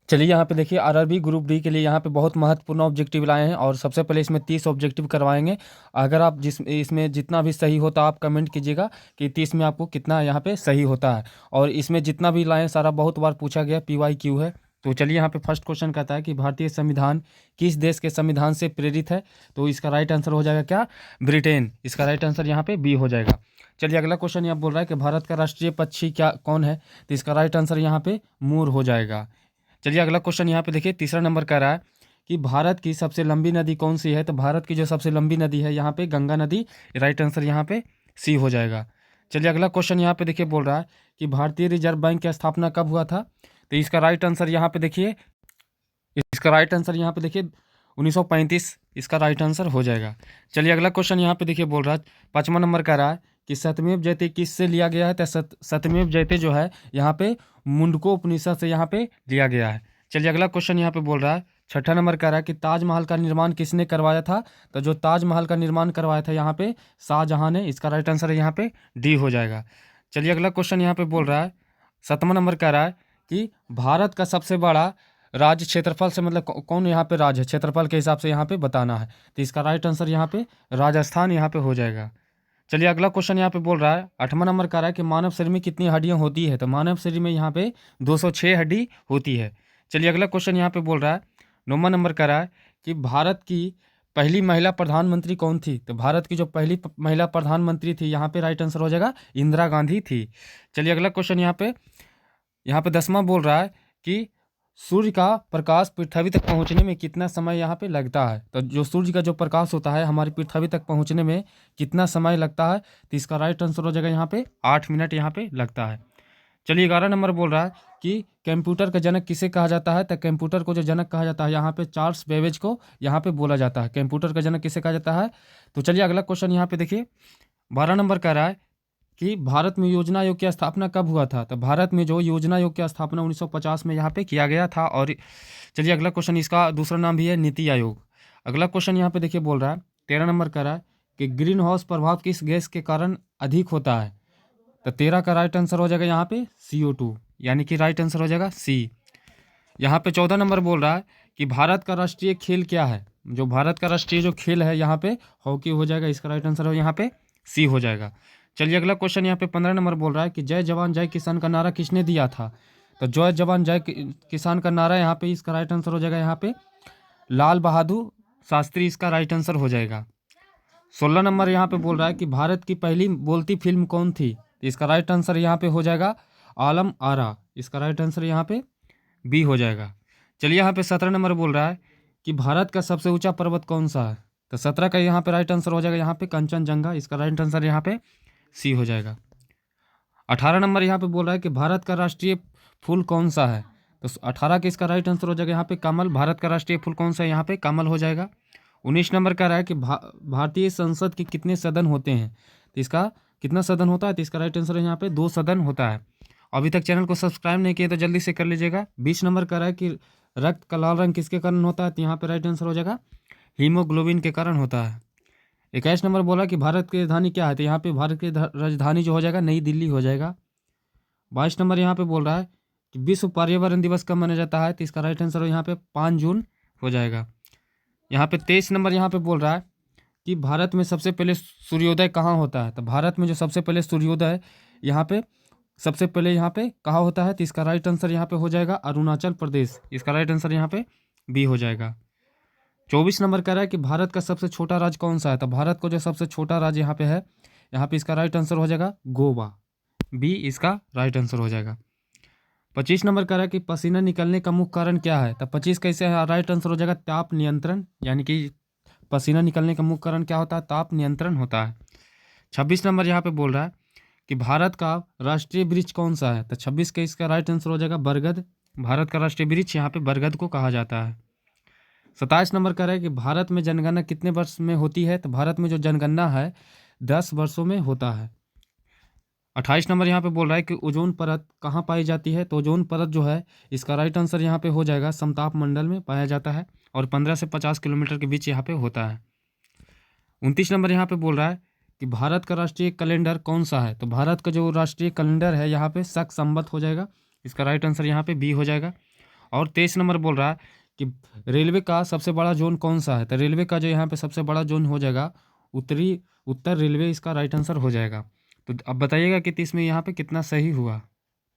चलिए यहाँ पे देखिए आरआरबी ग्रुप डी के लिए यहाँ पे बहुत महत्वपूर्ण ऑब्जेक्टिव लाए हैं और सबसे पहले इसमें 30 ऑब्जेक्टिव करवाएंगे। अगर आप इसमें जितना भी सही होता आप कमेंट कीजिएगा कि 30 में आपको कितना यहाँ पे सही होता है। और इसमें जितना भी लाए सारा बहुत बार पूछा गया PYQ है। तो चलिए यहाँ पे फर्स्ट क्वेश्चन कहता है कि भारतीय संविधान किस देश के संविधान से प्रेरित है। तो इसका राइट आंसर हो जाएगा क्या, ब्रिटेन। इसका राइट आंसर यहाँ पे बी हो जाएगा। चलिए अगला क्वेश्चन यहाँ बोल रहा है कि भारत का राष्ट्रीय पक्षी क्या कौन है। तो इसका राइट आंसर यहाँ पे मोर हो जाएगा। चलिए अगला क्वेश्चन यहाँ पे देखिए तीसरा नंबर कह रहा है कि भारत की सबसे लंबी नदी कौन सी है। तो भारत की जो सबसे लंबी नदी है यहाँ पे गंगा नदी। राइट आंसर यहाँ पे सी हो जाएगा। चलिए अगला क्वेश्चन यहाँ पे देखिए बोल रहा है कि भारतीय रिजर्व बैंक की स्थापना कब हुआ था। तो इसका राइट आंसर यहाँ पे देखिए 1935 इसका राइट आंसर हो जाएगा। चलिए अगला क्वेश्चन यहाँ पे देखिए बोल रहा है 5वां नंबर का रहा है कि सत्यमेव जयते किससे लिया गया है। तो सत्यमेव जयते जो है यहाँ पे मुंडको उपनिषद से यहाँ पे लिया गया है। चलिए अगला क्वेश्चन यहाँ पे बोल रहा है 6ठा नंबर का रहा है कि ताजमहल का निर्माण किसने करवाया था। तो जो ताजमहल का निर्माण करवाया था यहाँ पे शाहजहां ने। इसका राइट आंसर यहाँ पे डी हो जाएगा। चलिए अगला क्वेश्चन यहाँ पे बोल रहा है 7वां नंबर का रहा है कि भारत का सबसे बड़ा राज्य क्षेत्रफल से मतलब कौन यहाँ पे राज्य है, क्षेत्रफल के हिसाब से यहाँ पे बताना है। तो इसका राइट आंसर यहाँ पे राजस्थान यहाँ पे हो जाएगा। चलिए अगला क्वेश्चन यहाँ पे बोल रहा है 8वां नंबर का रहा है कि मानव शरीर में कितनी हड्डियाँ होती है। तो मानव शरीर में यहाँ पे 206 हड्डी होती है। चलिए अगला क्वेश्चन यहाँ पे बोल रहा है 9वां नंबर का रहा है कि भारत की पहली महिला प्रधानमंत्री कौन थी। तो भारत की जो पहली महिला प्रधानमंत्री थी यहाँ पे राइट आंसर हो जाएगा इंदिरा गांधी थी। चलिए अगला क्वेश्चन यहाँ पे 10वां बोल रहा है कि सूर्य का प्रकाश पृथ्वी तक पहुंचने में कितना समय यहाँ पे लगता है। तो जो सूर्य का जो प्रकाश होता है हमारी पृथ्वी तक पहुंचने में कितना समय लगता है। तो इसका राइट आंसर हो जाएगा यहाँ पे 8 मिनट यहाँ पे लगता है। चलिए 11 नंबर बोल रहा है कि कंप्यूटर का जनक किसे कहा जाता है। तो कंप्यूटर को जो जनक कहा जाता है यहाँ पे चार्ल्स बेबेज को यहाँ पे बोला जाता है। कंप्यूटर का जनक किसे कहा जाता है। तो चलिए अगला क्वेश्चन यहाँ पे देखिए 12 नंबर कह रहा है कि भारत में योजना आयोग की स्थापना कब हुआ था। तो भारत में जो योजना आयोग की स्थापना 1950 में यहाँ पे किया गया था। और चलिए अगला क्वेश्चन इसका दूसरा नाम भी है नीति आयोग। अगला क्वेश्चन यहाँ पे देखिए बोल रहा है 13 नंबर का रहा है कि ग्रीन हाउस प्रभाव किस गैस के कारण अधिक होता है। तो 13 का राइट आंसर हो जाएगा यहाँ पे CO2, यानी कि राइट आंसर हो जाएगा सी। यहाँ पे 14 नंबर बोल रहा है कि भारत का राष्ट्रीय खेल क्या है। जो भारत का राष्ट्रीय जो खेल है यहाँ पे हॉकी हो जाएगा। इसका राइट आंसर हो यहाँ पे सी हो जाएगा। चलिए अगला क्वेश्चन यहाँ पे 15 नंबर बोल रहा है कि जय जवान जय किसान का नारा किसने दिया था। तो जय जवान जय किसान का नारा यहाँ पे इसका राइट आंसर हो जाएगा यहाँ पे लाल बहादुर शास्त्री। इसका राइट आंसर हो जाएगा। 16 नंबर यहाँ पे बोल रहा है कि भारत की पहली बोलती फिल्म कौन थी। इसका राइट आंसर यहाँ पे हो जाएगा आलम आरा। इसका राइट आंसर यहाँ पे बी हो जाएगा। चलिए यहाँ पे 17 नंबर बोल रहा है कि भारत का सबसे ऊंचा पर्वत कौन सा है। तो 17 का यहाँ पे राइट आंसर हो जाएगा यहाँ पे कंचनजंगा। इसका राइट आंसर यहाँ पे सी हो जाएगा। 18 नंबर यहाँ पे बोल रहा है कि भारत का राष्ट्रीय फूल कौन सा है। तो 18 के इसका राइट आंसर हो जाएगा यहाँ पे कमल। भारत का राष्ट्रीय फूल कौन सा है, यहाँ पे कमल हो जाएगा। 19 नंबर का रहा है कि भारतीय संसद के कितने सदन होते हैं। तो इसका कितना सदन होता है। तो इसका राइट आंसर यहाँ पे 2 सदन होता है। अभी तक चैनल को सब्सक्राइब नहीं किए तो जल्दी से कर लीजिएगा। 20 नंबर का रहा है कि रक्त का लाल रंग किसके कारण होता है। तो यहाँ पे राइट आंसर हो जाएगा हीमोग्लोबिन के कारण होता है। 21 नंबर बोला कि भारत की राजधानी क्या है। तो यहाँ पे भारत की राजधानी जो हो जाएगा नई दिल्ली हो जाएगा। 22 नंबर यहाँ पे बोल रहा है कि विश्व पर्यावरण दिवस कब मनाया जाता है। तो इसका राइट आंसर यहाँ पे 5 जून हो जाएगा। यहाँ पे 23 नंबर यहाँ पे बोल रहा है कि भारत में सबसे पहले सूर्योदय कहाँ होता है। तो भारत में जो सबसे पहले सूर्योदय यहाँ पे सबसे पहले यहाँ पे कहाँ होता है। तो इसका राइट आंसर यहाँ पे हो जाएगा अरुणाचल प्रदेश। इसका राइट आंसर यहाँ पे बी हो जाएगा। 24 नंबर कह रहा है कि भारत का सबसे छोटा राज्य कौन सा है। तो भारत को जो सबसे छोटा राज्य यहाँ पे है, यहाँ पे इसका राइट आंसर हो जाएगा गोवा। बी इसका राइट आंसर हो जाएगा। 25 नंबर कह रहा है कि पसीना निकलने का मुख्य कारण क्या है। तो 25 कैसे है, राइट आंसर हो जाएगा ताप नियंत्रण, यानी कि पसीना निकलने का मुख्य कारण क्या होता है, ताप नियंत्रण होता है। 26 नंबर यहाँ पे बोल रहा है कि भारत का राष्ट्रीय वृक्ष कौन सा है। तो 26 का इसका राइट आंसर हो जाएगा बरगद। भारत का राष्ट्रीय वृक्ष यहाँ पे बरगद को कहा जाता है। 27 नंबर कह रहा है कि भारत में जनगणना कितने वर्ष में होती है। तो भारत में जो जनगणना है 10 वर्षों में होता है। 28 नंबर यहाँ पे बोल रहा है कि ओजोन परत कहाँ पाई जाती है। तो ओजोन परत जो है इसका राइट आंसर यहाँ पे हो जाएगा समताप मंडल में पाया जाता है और 15 से 50 किलोमीटर के बीच यहाँ पे होता है। 29 नंबर यहाँ पे बोल रहा है कि भारत का राष्ट्रीय कैलेंडर कौन सा है। तो भारत का जो राष्ट्रीय कैलेंडर है यहाँ पे शक संवत हो जाएगा। इसका राइट आंसर यहाँ पे बी हो जाएगा। और 23 नंबर बोल रहा है कि रेलवे का सबसे बड़ा जोन कौन सा है, तो रेलवे का जो यहाँ पे सबसे बड़ा जोन हो जाएगा उत्तर रेलवे, इसका राइट आंसर हो जाएगा। तो अब बताइएगा कि 30 में यहाँ पे कितना सही हुआ।